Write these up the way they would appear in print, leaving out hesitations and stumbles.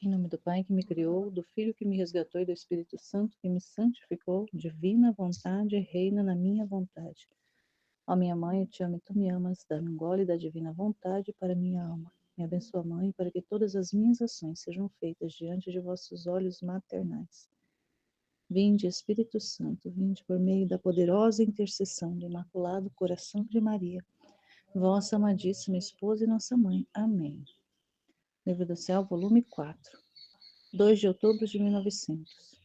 Em nome do Pai que me criou, do Filho que me resgatou e do Espírito Santo que me santificou, divina vontade reina na minha vontade. Ó minha mãe, eu te amo e tu me amas, dá-me um gole da divina vontade para minha alma. Me abençoa, mãe, para que todas as minhas ações sejam feitas diante de vossos olhos maternais. Vinde, Espírito Santo, vinde por meio da poderosa intercessão do Imaculado Coração de Maria, vossa amadíssima esposa e nossa mãe. Amém. Livro do Céu, volume 4, 2 de outubro de 1900.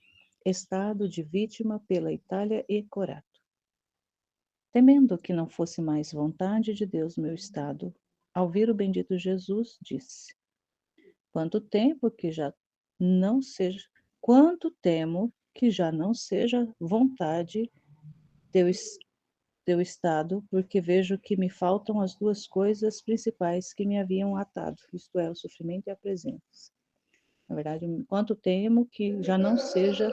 Estado de vítima pela Itália e Corato. Temendo que não fosse mais vontade de Deus meu estado, ao vir o bendito Jesus, disse: Quanto tempo que já não seja, quanto temo que já não seja vontade teu, teu estado, porque vejo que me faltam as duas coisas principais que me haviam atado, isto é, o sofrimento e a presença. Na verdade, quanto temo que já não seja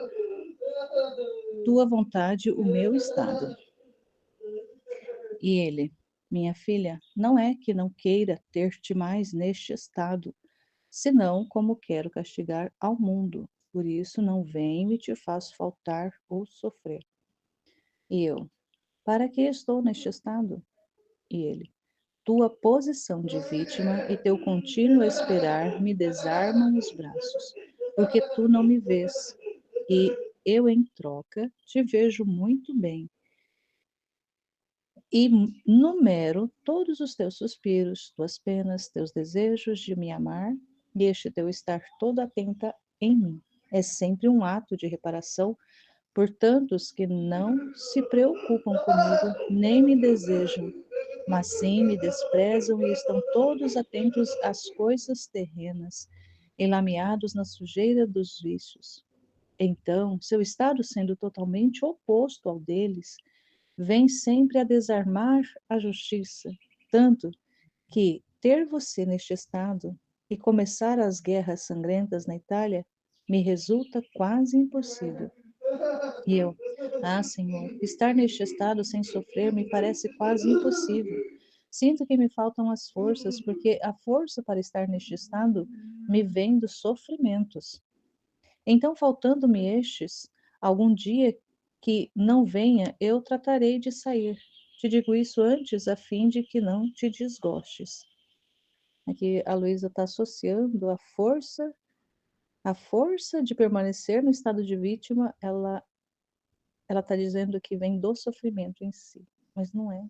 tua vontade o meu estado. E ele: Minha filha, não é que não queira ter-te mais neste estado, senão como quero castigar ao mundo. Por isso não venho e te faço faltar ou sofrer. E eu: Para que estou neste estado? E ele: Tua posição de vítima e teu contínuo esperar me desarmam os braços, porque tu não me vês, e eu, em troca, te vejo muito bem, e numero todos os teus suspiros, tuas penas, teus desejos de me amar, e este teu estar todo atenta em mim. É sempre um ato de reparação por tantos que não se preocupam comigo, nem me desejam, mas sim me desprezam e estão todos atentos às coisas terrenas, enlameados na sujeira dos vícios. Então, seu estado sendo totalmente oposto ao deles, vem sempre a desarmar a justiça, tanto que ter você neste estado e começar as guerras sangrentas na Itália me resulta quase impossível. E eu: Senhor, estar neste estado sem sofrer me parece quase impossível. Sinto que me faltam as forças, porque a força para estar neste estado me vem dos sofrimentos. Então, faltando-me estes, algum dia que não venha, eu tratarei de sair. Te digo isso antes, a fim de que não te desgostes. Aqui a Luísa está associando a força de permanecer no estado de vítima, ela está dizendo que vem do sofrimento em si, mas não é.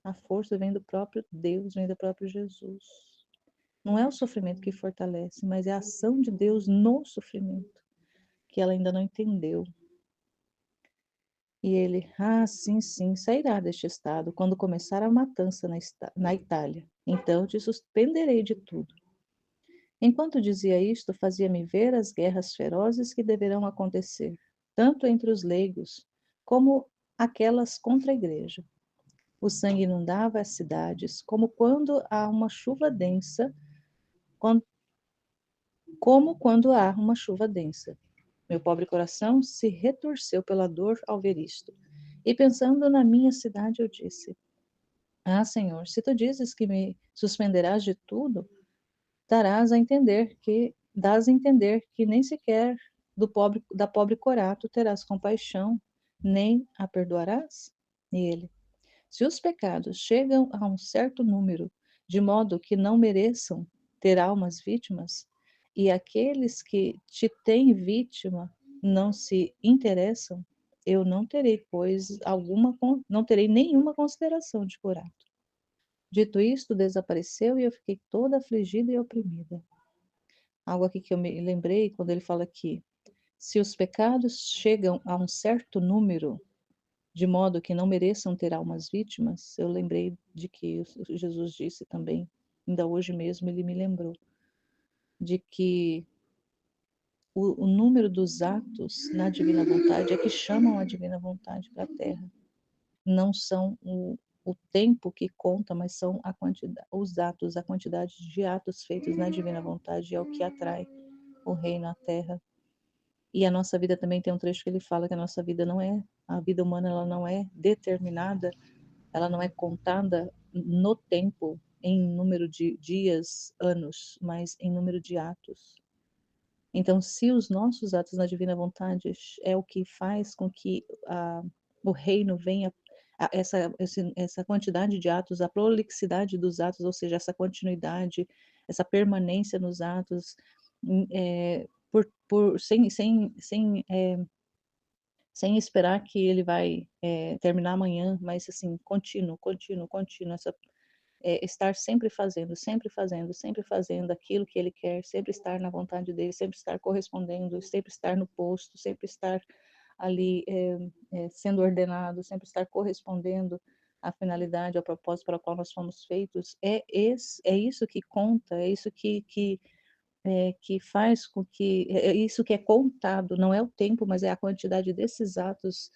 A força vem do próprio Deus, vem do próprio Jesus. Não é o sofrimento que fortalece, mas é a ação de Deus no sofrimento, que ela ainda não entendeu. E ele: sim, sim, sairá deste estado quando começar a matança na Itália. Então te suspenderei de tudo. Enquanto dizia isto, fazia-me ver as guerras ferozes que deverão acontecer, tanto entre os leigos como aquelas contra a igreja. O sangue inundava as cidades, como quando há uma chuva densa, como quando há uma chuva densa. Meu pobre coração se retorceu pela dor ao ver isto. E pensando na minha cidade, eu disse: Senhor, se tu dizes que me suspenderás de tudo, dás a entender que nem sequer da pobre Corato terás compaixão, nem a perdoarás? E ele: Se os pecados chegam a um certo número, de modo que não mereçam ter almas vítimas, e aqueles que te têm vítima não se interessam, eu não terei, não terei nenhuma consideração de Corato. Dito isto, desapareceu e eu fiquei toda afligida e oprimida. Algo aqui que eu me lembrei quando ele fala que se os pecados chegam a um certo número, de modo que não mereçam ter almas vítimas, eu lembrei de que Jesus disse também, ainda hoje mesmo ele me lembrou, de que o número dos atos na divina vontade é que chamam a divina vontade para a Terra. Não são o tempo que conta, mas são os atos, a quantidade de atos feitos na divina vontade é o que atrai o reino à Terra. E a nossa vida também tem um trecho que ele fala que a vida humana ela não é determinada, ela não é contada no tempo, em número de dias, anos, mas em número de atos. Então, se os nossos atos na divina vontade é o que faz com que o reino venha, essa quantidade de atos, a prolixidade dos atos, ou seja, essa continuidade, essa permanência nos atos, sem esperar que ele vai terminar amanhã, mas assim, contínuo, contínuo, contínuo, estar sempre fazendo, sempre fazendo, sempre fazendo aquilo que ele quer, sempre estar na vontade dele, sempre estar correspondendo, sempre estar no posto, sempre estar ali sendo ordenado, sempre estar correspondendo à finalidade, ao propósito para o qual nós fomos feitos, é isso que conta, é isso que faz com que, é isso que é contado, não é o tempo, mas é a quantidade desses atos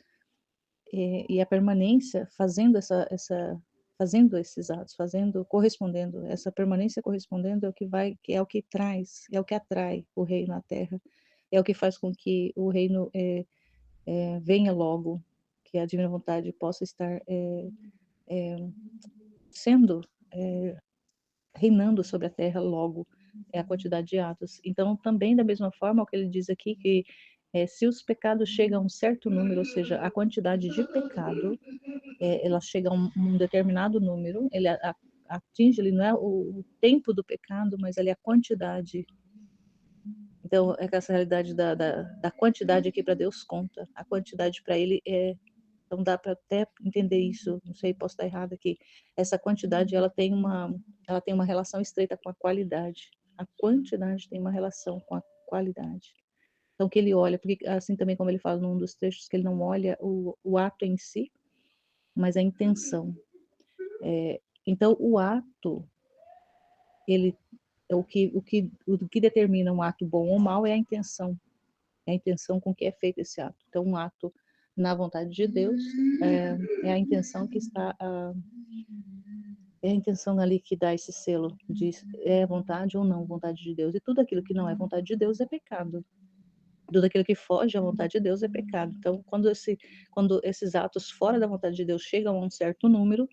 e a permanência fazendo esses atos, correspondendo, essa permanência correspondendo é o que é o que traz, é o que atrai o reino à terra, é o que faz com que o reino venha logo, que a divina vontade possa estar sendo, reinando sobre a terra logo, é a quantidade de atos. Então, também da mesma forma, o que ele diz aqui, que se os pecados chegam a um certo número, ou seja, a quantidade de pecado, ela chega a um determinado número, ele atinge, ele não é o tempo do pecado, mas ele é a quantidade. Então, é que essa realidade da quantidade aqui para Deus conta. A quantidade para ele então dá para até entender isso, não sei, posso estar errado aqui. Essa quantidade, ela tem uma relação estreita com a qualidade. A quantidade tem uma relação com a qualidade. Então, que ele olha, porque assim também como ele fala num dos trechos, que ele não olha o ato em si, mas a intenção. Então, o ato, ele, o que determina um ato bom ou mal é a intenção com que é feito esse ato. Então, um ato na vontade de Deus é a intenção que está, é a intenção ali que dá esse selo de é vontade ou não vontade de Deus. E tudo aquilo que não é vontade de Deus é pecado. Tudo aquilo que foge à vontade de Deus é pecado. Então, quando esses atos fora da vontade de Deus chegam a um certo número,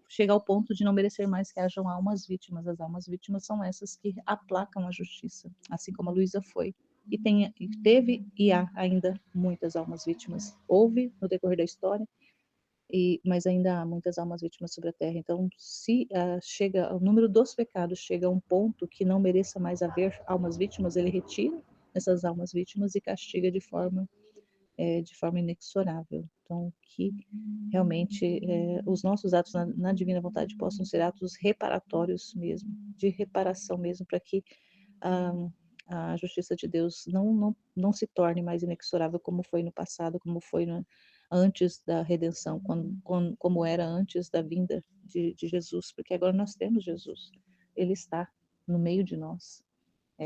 chega ao ponto de não merecer mais que hajam almas vítimas. As almas vítimas são essas que aplacam a justiça, assim como a Luísa foi. Teve e há ainda muitas almas vítimas. Houve no decorrer da história, mas ainda há muitas almas vítimas sobre a terra. Então, se chega o número dos pecados chega a um ponto que não mereça mais haver almas vítimas, ele retira essas almas vítimas e castiga de forma inexorável. Então, que realmente os nossos atos na divina vontade possam ser atos reparatórios mesmo, de reparação mesmo, para que a justiça de Deus não se torne mais inexorável como foi no passado, como foi antes da redenção, como era antes da vinda de Jesus, porque agora nós temos Jesus, Ele está no meio de nós.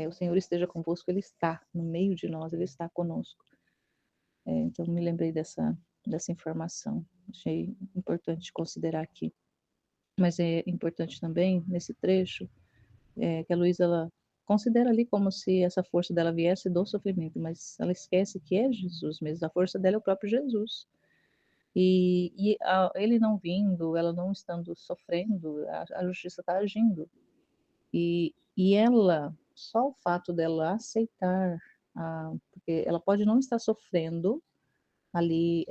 O Senhor esteja convosco, Ele está no meio de nós, Ele está conosco. Então, me lembrei dessa informação. Achei importante considerar aqui. Mas é importante também, nesse trecho, que a Luísa ela considera ali como se essa força dela viesse do sofrimento, mas ela esquece que é Jesus mesmo. A força dela é o próprio Jesus. Ele não vindo, ela não estando sofrendo, a justiça está agindo. E ela, só o fato dela aceitar, porque ela pode não estar sofrendo, ali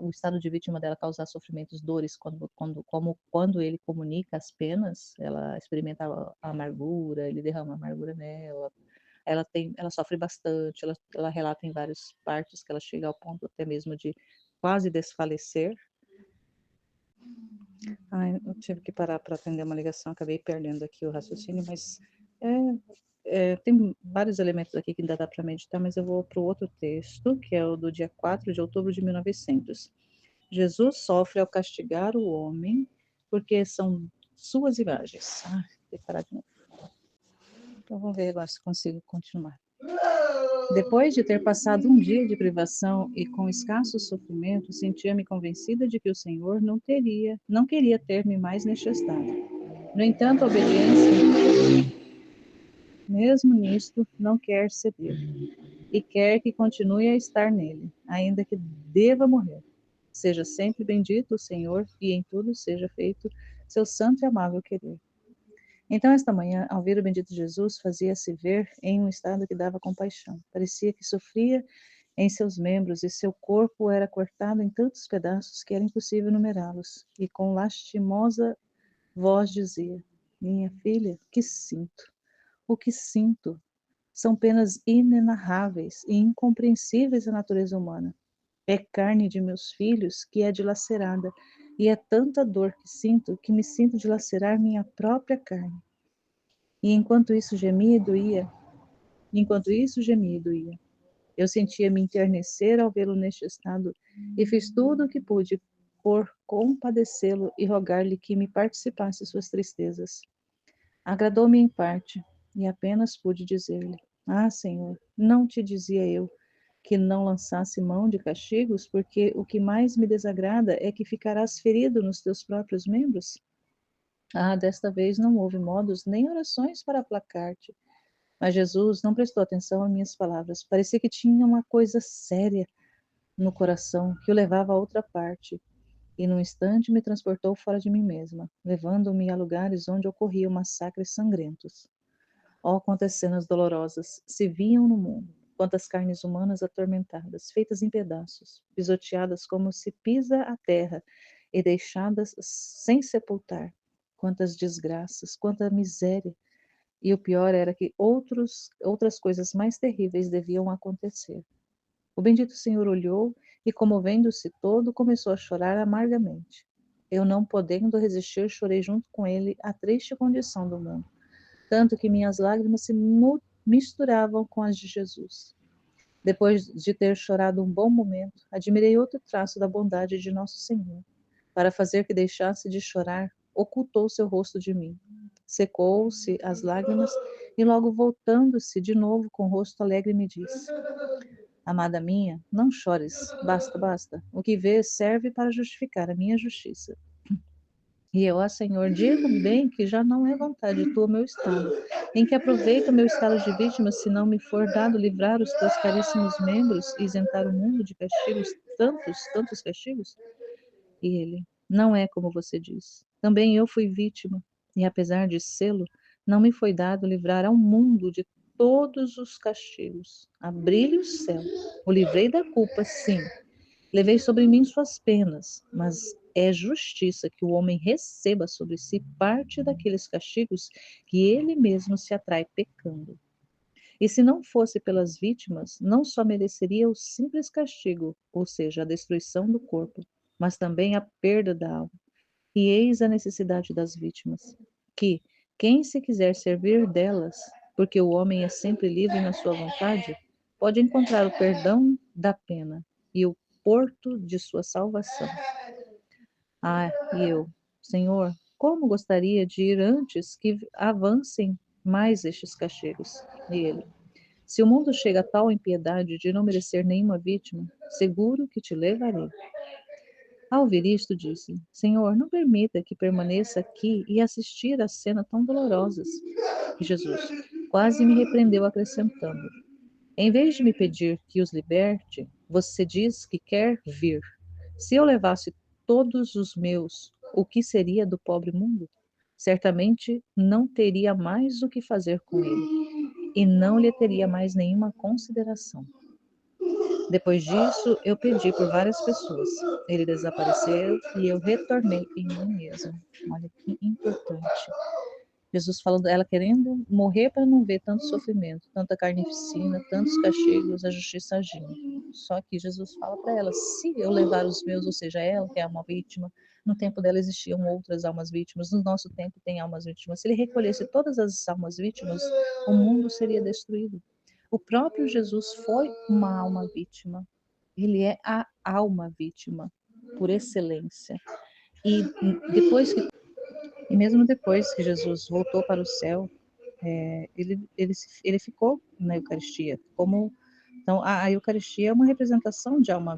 o estado de vítima dela causar sofrimentos, dores, quando ele comunica as penas, ela experimenta a amargura, ele derrama a amargura nela, ela sofre bastante, ela relata em várias partes que ela chega ao ponto até mesmo de quase desfalecer. Eu tive que parar para atender uma ligação, acabei perdendo aqui o raciocínio, mas tem vários elementos aqui que ainda dá para meditar, mas eu vou para o outro texto, que é o do dia 4 de outubro de 1900. Jesus sofre ao castigar o homem, porque são suas imagens. Tem que parar de novo. Então, vamos ver agora se consigo continuar. Depois de ter passado um dia de privação e com escasso sofrimento, sentia-me convencida de que o Senhor não queria ter-me mais neste estado. No entanto, a obediência, mesmo nisto, não quer ceder, e quer que continue a estar nele, ainda que deva morrer. Seja sempre bendito o Senhor, e em tudo seja feito seu santo e amável querer. Então, esta manhã, ao ver o bendito Jesus, fazia-se ver em um estado que dava compaixão. Parecia que sofria em seus membros e seu corpo era cortado em tantos pedaços que era impossível numerá-los. E com lastimosa voz dizia: Minha filha, o que sinto? O que sinto? São penas inenarráveis e incompreensíveis à natureza humana. É carne de meus filhos que é dilacerada, e é tanta dor que me sinto dilacerar minha própria carne. E enquanto isso gemia e doía. Eu sentia-me enternecer ao vê-lo neste estado, e fiz tudo o que pude por compadecê-lo e rogar-lhe que me participasse suas tristezas. Agradou-me em parte, e apenas pude dizer-lhe: Ah, Senhor, não te dizia eu que não lançasse mão de castigos, porque o que mais me desagrada é que ficarás ferido nos teus próprios membros? Ah, desta vez não houve modos nem orações para aplacar-te. Mas Jesus não prestou atenção a minhas palavras. Parecia que tinha uma coisa séria no coração que o levava a outra parte, e num instante me transportou fora de mim mesma, levando-me a lugares onde ocorriam massacres sangrentos. Oh, quantas cenas dolorosas se viam no mundo, quantas carnes humanas atormentadas, feitas em pedaços, pisoteadas como se pisa a terra e deixadas sem sepultar. Quantas desgraças, quanta miséria. E o pior era que outras coisas mais terríveis deviam acontecer. O bendito Senhor olhou e, comovendo-se todo, começou a chorar amargamente. Eu, não podendo resistir, chorei junto com ele a triste condição do mundo, tanto que minhas lágrimas se misturavam com as de Jesus. Depois de ter chorado um bom momento, admirei outro traço da bondade de nosso Senhor. Para fazer que deixasse de chorar, ocultou seu rosto de mim. Secou-se as lágrimas e logo voltando-se de novo com o rosto alegre me disse: Amada minha, não chores, basta, basta. O que vês serve para justificar a minha justiça. E eu, Senhor, digo bem que já não é vontade tua o meu estado, em que aproveito o meu estado de vítima, se não me for dado livrar os teus caríssimos membros e isentar o mundo de castigos, tantos, tantos castigos? E ele: Não é como você diz. Também eu fui vítima, e apesar de sê-lo, não me foi dado livrar ao mundo de todos os castigos. Abri-lhe o céu, o livrei da culpa, sim. Levei sobre mim suas penas, mas é justiça que o homem receba sobre si parte daqueles castigos que ele mesmo se atrai pecando. E se não fosse pelas vítimas, não só mereceria o simples castigo, ou seja, a destruição do corpo, mas também a perda da alma. E eis a necessidade das vítimas, que, quem se quiser servir delas, porque o homem é sempre livre na sua vontade, pode encontrar o perdão da pena e o porto de sua salvação. Ah, e eu, Senhor, como gostaria de ir antes que avancem mais estes castigos. E ele: Se o mundo chega a tal impiedade de não merecer nenhuma vítima, seguro que te levarei. Ao ouvir isto, disse: Senhor, não permita que permaneça aqui e assistir a cena tão dolorosas. E Jesus quase me repreendeu, acrescentando: Em vez de me pedir que os liberte, você diz que quer vir. Se eu levasse todos os meus, o que seria do pobre mundo? Certamente não teria mais o que fazer com ele, e não lhe teria mais nenhuma consideração. Depois disso, eu pedi por várias pessoas. Ele desapareceu e eu retornei em mim mesmo. Olha que importante. Jesus falando, ela querendo morrer para não ver tanto sofrimento, tanta carnificina, tantos castigos, a justiça agindo. Só que Jesus fala para ela, se eu levar os meus, ou seja, ela que é uma vítima, no tempo dela existiam outras almas vítimas, no nosso tempo tem almas vítimas. Se ele recolhesse todas as almas vítimas, o mundo seria destruído. O próprio Jesus foi uma alma vítima. Ele é a alma vítima, por excelência. E depois que e mesmo depois que Jesus voltou para o céu, ele ficou na Eucaristia. Então, a Eucaristia é uma representação de alma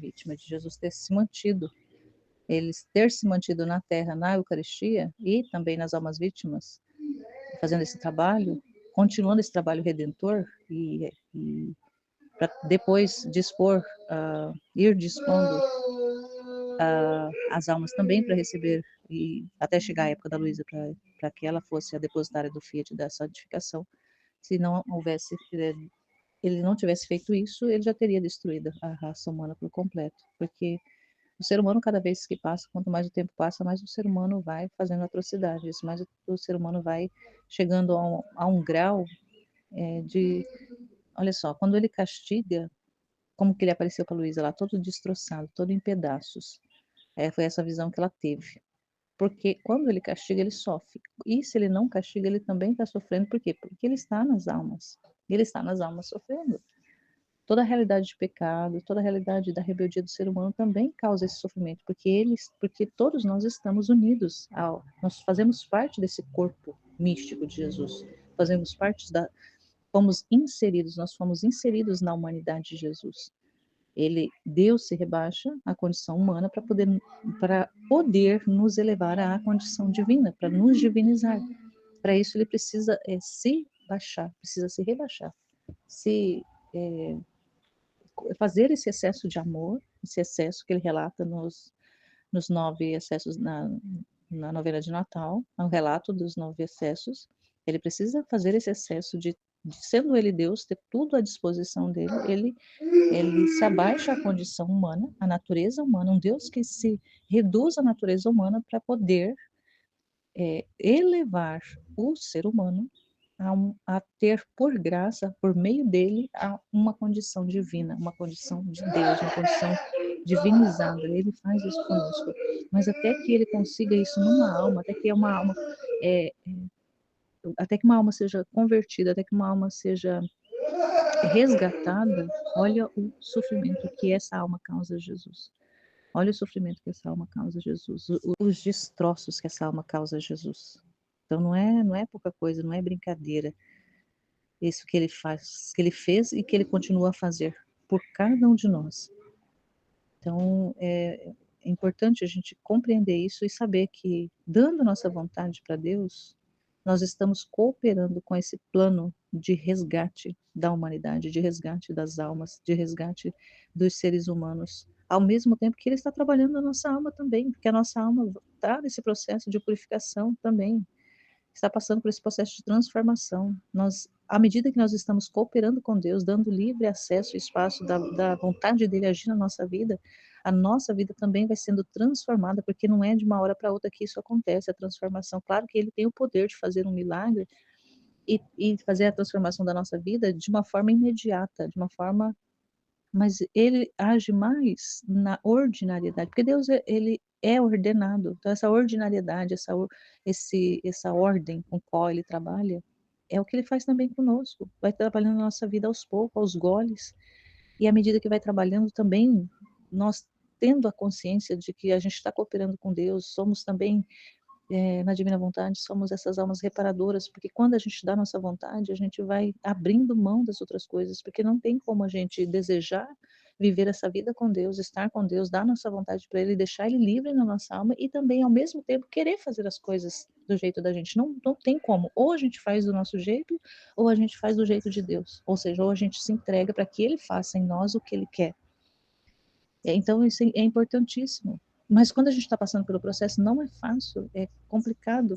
vítima, de Jesus ter se mantido. Ele ter se mantido na terra, na Eucaristia, e também nas almas vítimas, fazendo esse trabalho, continuando esse trabalho redentor, e para depois ir dispondo as almas também para receber e até chegar a época da Luísa para que ela fosse a depositária do Fiat da santificação, se não houvesse, ele não tivesse feito isso, ele já teria destruído a raça humana por completo, porque o ser humano, cada vez que passa, quanto mais o tempo passa, mais o ser humano vai fazendo atrocidades, mais o ser humano vai chegando a um grau de... Olha só, quando ele castiga, como que ele apareceu para a Luísa lá, todo destroçado, todo em pedaços. Foi essa visão que ela teve. Porque quando ele castiga, ele sofre. E se ele não castiga, ele também está sofrendo. Por quê? Porque ele está nas almas. Ele está nas almas sofrendo. Toda a realidade de pecado, toda a realidade da rebeldia do ser humano também causa esse sofrimento, porque todos nós estamos unidos, nós fazemos parte desse corpo místico de Jesus, fazemos parte nós fomos inseridos na humanidade de Jesus. Deus se rebaixa à condição humana para poder nos elevar à condição divina, para nos divinizar. Para isso ele precisa se baixar, precisa se rebaixar, se fazer esse excesso de amor, esse excesso que ele relata nos 9 excessos na novena de Natal, o relato dos 9 excessos. Ele precisa fazer esse excesso sendo ele Deus, ter tudo à disposição dele, ele se abaixa à condição humana, à natureza humana, um Deus que se reduz à natureza humana para poder elevar o ser humano a ter, por graça, por meio dele, uma condição divina, uma condição de Deus, uma condição divinizada. Ele faz isso conosco. Mas até que ele consiga isso numa alma, até que uma alma seja convertida, até que uma alma seja resgatada, olha o sofrimento que essa alma causa a Jesus. Olha o sofrimento que essa alma causa a Jesus, os destroços que essa alma causa a Jesus. Então não é pouca coisa, não é brincadeira isso que ele faz, que ele fez e que ele continua a fazer por cada um de nós. Então é importante a gente compreender isso e saber que, dando nossa vontade para Deus, nós estamos cooperando com esse plano de resgate da humanidade, de resgate das almas, de resgate dos seres humanos, ao mesmo tempo que ele está trabalhando na nossa alma também, porque a nossa alma está nesse processo de purificação também, está passando por esse processo de transformação. À medida que nós estamos cooperando com Deus, dando livre acesso e espaço da vontade dele agir na nossa vida, a nossa vida também vai sendo transformada, porque não é de uma hora para outra que isso acontece, a transformação. Claro que ele tem o poder de fazer um milagre e fazer a transformação da nossa vida de uma forma imediata, de uma forma... Mas ele age mais na ordinariedade, porque Deus, ele é ordenado. Então, essa ordinariedade, essa ordem com qual ele trabalha, é o que ele faz também conosco. Vai trabalhando na nossa vida aos poucos, aos goles. E à medida que vai trabalhando também, nós tendo a consciência de que a gente está cooperando com Deus, somos também, na divina vontade, somos essas almas reparadoras, porque quando a gente dá nossa vontade, a gente vai abrindo mão das outras coisas, porque não tem como a gente desejar viver essa vida com Deus, estar com Deus, dar nossa vontade para Ele, deixar Ele livre na nossa alma e também, ao mesmo tempo, querer fazer as coisas do jeito da gente. Não tem como. Ou a gente faz do nosso jeito, ou a gente faz do jeito de Deus. Ou seja, ou a gente se entrega para que Ele faça em nós o que Ele quer. Então, isso é importantíssimo. Mas quando a gente está passando pelo processo, não é fácil, é complicado.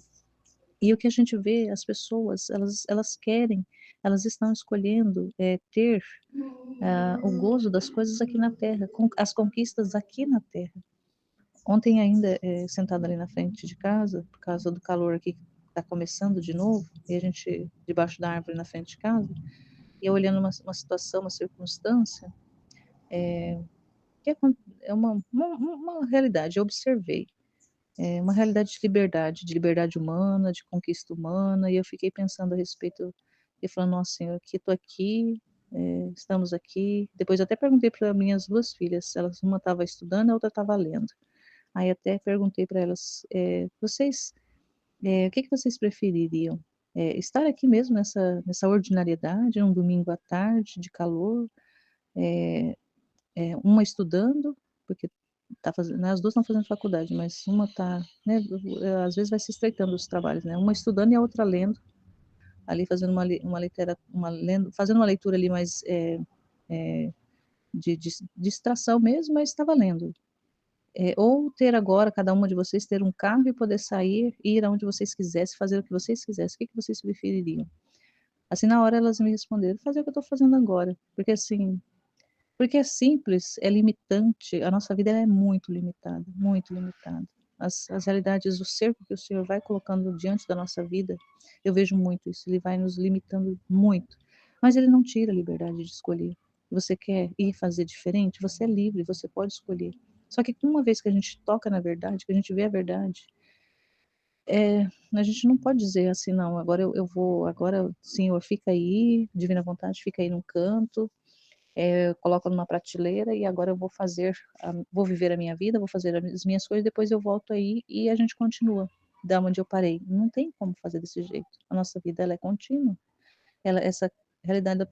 E o que a gente vê, as pessoas, elas querem, elas estão escolhendo ter o gozo das coisas aqui na Terra, as conquistas aqui na Terra. Ontem ainda, sentada ali na frente de casa, por causa do calor aqui que está começando de novo, e a gente debaixo da árvore na frente de casa, e eu olhando uma situação, uma circunstância, que é uma realidade, eu observei. Uma realidade de liberdade humana, de conquista humana, e eu fiquei pensando a respeito, e falando, nossa Senhor, que estou aqui, estamos aqui. Depois eu até perguntei para minhas duas filhas, uma estava estudando, a outra estava lendo. Aí até perguntei para elas, o que vocês prefeririam? Estar aqui mesmo nessa ordinariedade, um domingo à tarde, de calor, uma estudando, porque tá fazendo, né, as duas estão fazendo faculdade, mas uma está, né, às vezes vai se estreitando os trabalhos, né, uma estudando e a outra lendo, ali fazendo fazendo uma leitura ali mais de distração mesmo, mas estava lendo. ou ter agora, cada uma de vocês, ter um carro e poder sair, ir aonde vocês quisessem, fazer o que vocês quisessem, o que vocês prefeririam? Assim, na hora elas me responderam, fazer o que eu estou fazendo agora, porque assim, porque é simples, é limitante, a nossa vida ela é muito limitada, muito limitada. As realidades do cerco que o Senhor vai colocando diante da nossa vida, eu vejo muito isso, Ele vai nos limitando muito, mas Ele não tira a liberdade de escolher. Você quer ir fazer diferente? Você é livre, você pode escolher. Só que uma vez que a gente toca na verdade, que a gente vê a verdade, a gente não pode dizer assim, não, agora eu vou, agora, Senhor, fica aí, divina vontade, fica aí num canto, coloco numa prateleira e agora eu vou fazer, vou viver a minha vida, vou fazer as minhas coisas, depois eu volto aí e a gente continua da onde eu parei. Não tem como fazer desse jeito. A nossa vida ela é contínua. Essa realidade da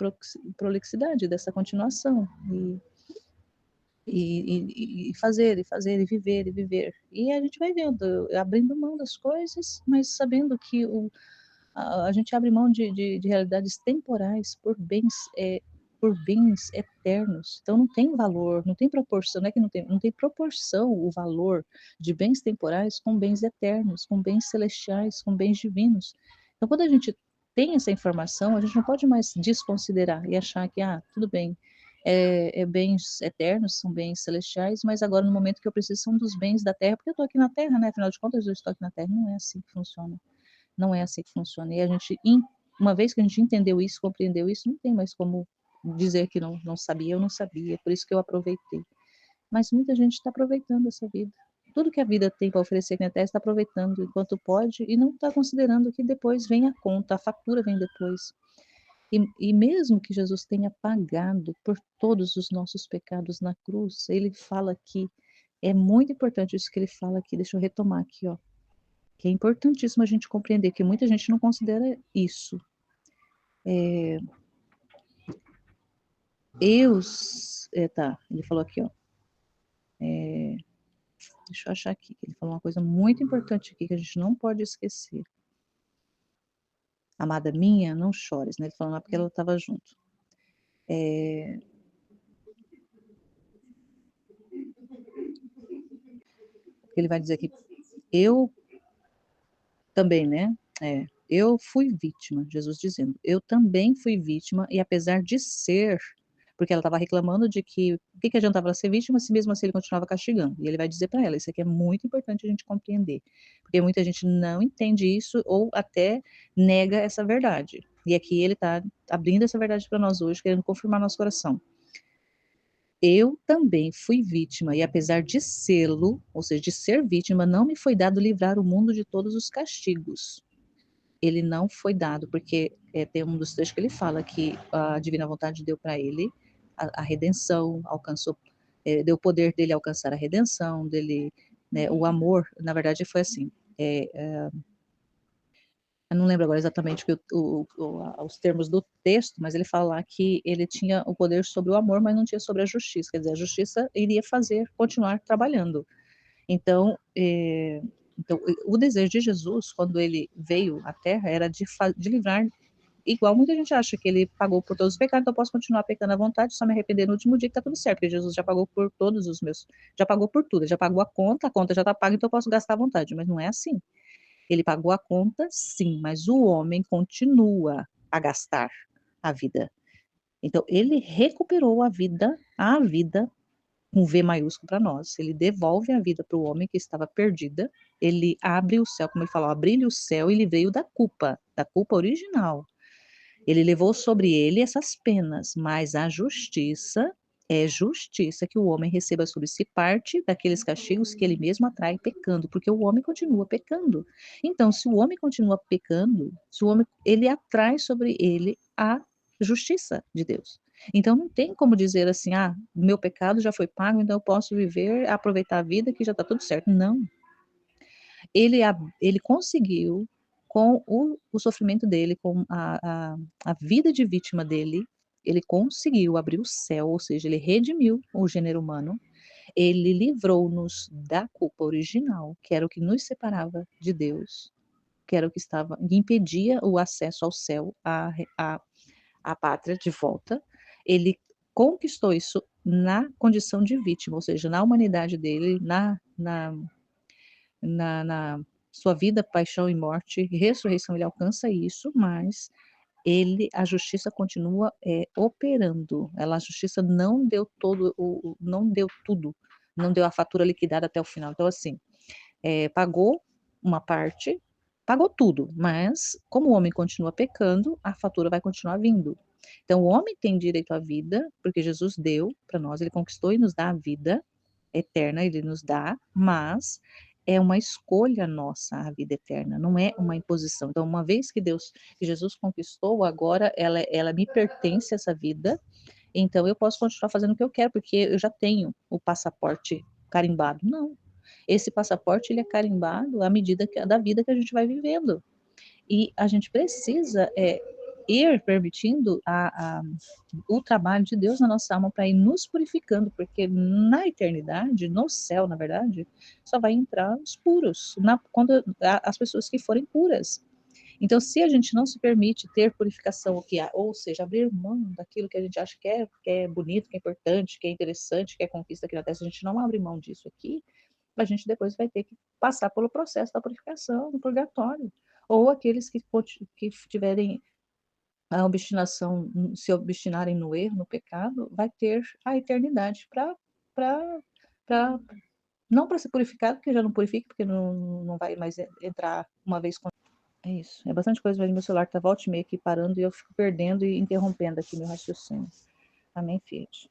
prolixidade, dessa continuação. E fazer, e fazer, e viver, e viver. E a gente vai vendo, abrindo mão das coisas, mas sabendo que a gente abre mão de realidades temporais por bens eternos. Então não tem valor, não tem proporção, não é que não tem proporção o valor de bens temporais com bens eternos, com bens celestiais, com bens divinos. Então quando a gente tem essa informação, a gente não pode mais desconsiderar e achar que, tudo bem, bens eternos, são bens celestiais, mas agora no momento que eu preciso são dos bens da terra, porque eu estou aqui na terra, né? Afinal de contas, eu estou aqui na terra. Não é assim que funciona. Não é assim que funciona. E a gente, uma vez que a gente entendeu isso, compreendeu isso, não tem mais como dizer que não sabia, eu não sabia, por isso que eu aproveitei. Mas muita gente está aproveitando essa vida. Tudo que a vida tem para oferecer aqui na Terra está aproveitando enquanto pode e não está considerando que depois vem a conta, a fatura vem depois. E mesmo que Jesus tenha pagado por todos os nossos pecados na cruz, ele fala aqui, é muito importante isso que ele fala aqui, deixa eu retomar aqui, ó, que é importantíssimo a gente compreender que muita gente não considera isso. Ele falou aqui, ó, deixa eu achar aqui, ele falou uma coisa muito importante aqui que a gente não pode esquecer. Amada minha, não chores, né? Ele falou lá porque ela estava junto. Ele vai dizer aqui, eu também, né? Eu fui vítima, Jesus dizendo, eu também fui vítima, e apesar de ser, porque ela estava reclamando de que, o que adiantava ela ser vítima se mesmo assim ele continuava castigando? E ele vai dizer para ela, isso aqui é muito importante a gente compreender, porque muita gente não entende isso ou até nega essa verdade. E aqui ele está abrindo essa verdade para nós hoje, querendo confirmar nosso coração. Eu também fui vítima, e apesar de sê-lo, ou seja, de ser vítima, não me foi dado livrar o mundo de todos os castigos. Ele não foi dado, porque tem um dos trechos que ele fala que a divina vontade deu para ele a redenção, alcançou, deu o poder dele alcançar a redenção, dele, né, o amor, na verdade foi assim, eu não lembro agora exatamente os termos do texto, mas ele fala lá que ele tinha o poder sobre o amor, mas não tinha sobre a justiça, quer dizer, a justiça iria continuar trabalhando. Então, o desejo de Jesus, quando ele veio à Terra, era de livrar, igual muita gente acha que ele pagou por todos os pecados, então eu posso continuar pecando à vontade, só me arrepender no último dia que tá tudo certo, porque Jesus já pagou por todos os meus, já pagou por tudo, já pagou a conta já tá paga, então eu posso gastar à vontade, mas não é assim. Ele pagou a conta, sim, mas o homem continua a gastar a vida. Então, ele recuperou a vida com V maiúsculo para nós. Ele devolve a vida para o homem que estava perdida. Ele abre o céu, como ele falou, abrir o céu, e ele veio da culpa original. Ele levou sobre ele essas penas, mas a justiça é justiça que o homem receba sobre si parte daqueles castigos que ele mesmo atrai pecando, porque o homem continua pecando. Então, se o homem continua pecando, se o homem, ele atrai sobre ele a justiça de Deus. Então, não tem como dizer assim, meu pecado já foi pago, então eu posso viver, aproveitar a vida que já está tudo certo. Não. Ele conseguiu, com o sofrimento dele, com a vida de vítima dele, ele conseguiu abrir o céu, ou seja, ele redimiu o gênero humano, ele livrou-nos da culpa original, que era o que nos separava de Deus, que era o que impedia o acesso ao céu, à pátria de volta. Ele conquistou isso na condição de vítima, ou seja, na humanidade dele, na sua vida, paixão e morte, ressurreição, ele alcança isso, mas a justiça continua operando. A justiça não deu não deu tudo, não deu a fatura liquidada até o final. Então, assim, pagou uma parte, pagou tudo, mas como o homem continua pecando, a fatura vai continuar vindo. Então, o homem tem direito à vida, porque Jesus deu para nós, ele conquistou e nos dá a vida eterna, ele nos dá, mas é uma escolha nossa a vida eterna, não é uma imposição. Então, uma vez que Jesus conquistou, agora ela me pertence essa vida, então eu posso continuar fazendo o que eu quero, porque eu já tenho o passaporte carimbado. Não. Esse passaporte ele é carimbado à medida da vida que a gente vai vivendo. E a gente precisa ir permitindo o trabalho de Deus na nossa alma para ir nos purificando, porque na eternidade, no céu, na verdade, só vai entrar os puros, quando as pessoas que forem puras. Então, se a gente não se permite ter purificação, ou seja, abrir mão daquilo que a gente acha que é bonito, que é importante, que é interessante, que é conquista aqui na Terra, se a gente não abre mão disso aqui, a gente depois vai ter que passar pelo processo da purificação, do purgatório. Ou aqueles que tiverem a obstinação, se obstinarem no erro, no pecado, vai ter a eternidade para não para ser purificado, porque já não purifica, porque não vai mais entrar uma vez com. É isso. É bastante coisa, mas meu celular tá volta e meia aqui parando e eu fico perdendo e interrompendo aqui meu raciocínio. Amém, Fiat.